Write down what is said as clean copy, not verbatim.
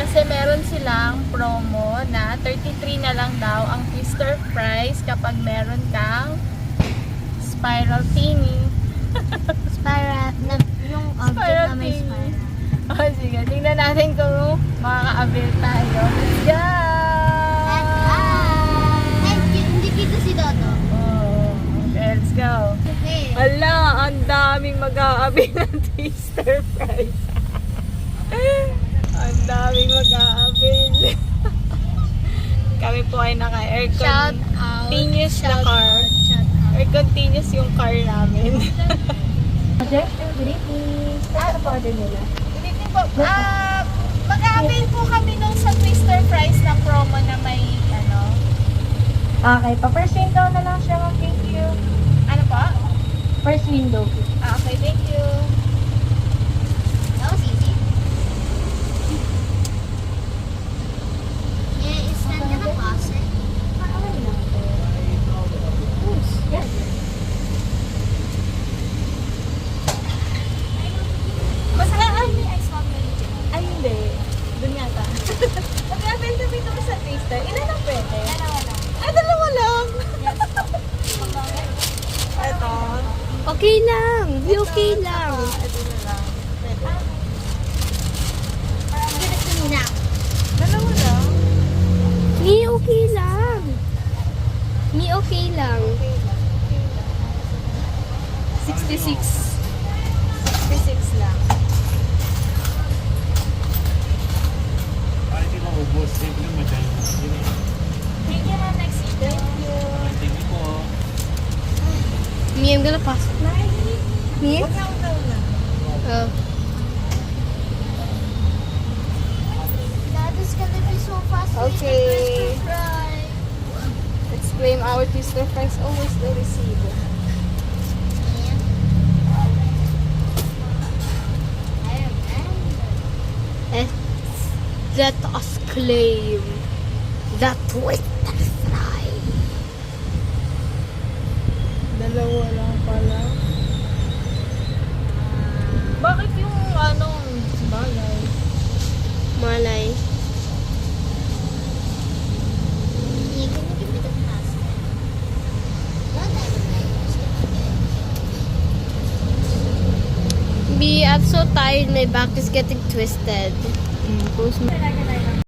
Kasi meron silang promo na 33 na lang daw ang twister price kapag meron kang spiral thingy. Spiral. Yung object na may spiral. Oh, sige. Tingnan natin kung makaka-avail tayo. Let's go! Hindi kita si Dodo. Oh, okay, let's go. Okay. Ala, ang daming mag-a-avail ng twister price. Ang daming mag-a-avail. Kami po ay naka-aircon. Shout out. Continuous na car. Shout out. Or continuous yung car namin. Good evening. Ano po order nila? Good evening po. Mag-a-avail po kami nung sa twister price na promo na may ano. Okay, pa-first window na lang siya, ma'am. Thank you. Ano po? First window. Okay, thank you. That was easy. Yeah, is that gonna pass it? Yes. Basta may ice coffee. Ay, hindi. Doon yata. Mag-a-avail kami nung sa twister. Ilan ang pwede? Dalawa lang. Ay, dalawa lang. Ito. Okay lang. Okay lang. Ito na lang. Pwede. Give it to me now. Dalawa lang. Me okay lang. Me okay lang. 66. 66 lang. Para di maubos, save lang madal. Thank you, Ma'am Lexi. Thank you. Thank you po. Me, I'm gonna pass it. Me? Huwag na, huwag na, huwag na. Oh. That is gonna be so fast. Okay. Let's claim our twister fries. Always the receive. Let us claim the twister fry. Dalawa lang pala. Bakit yung ano, balay? Malay. B, I'm so tired. My back is getting twisted. Post mo.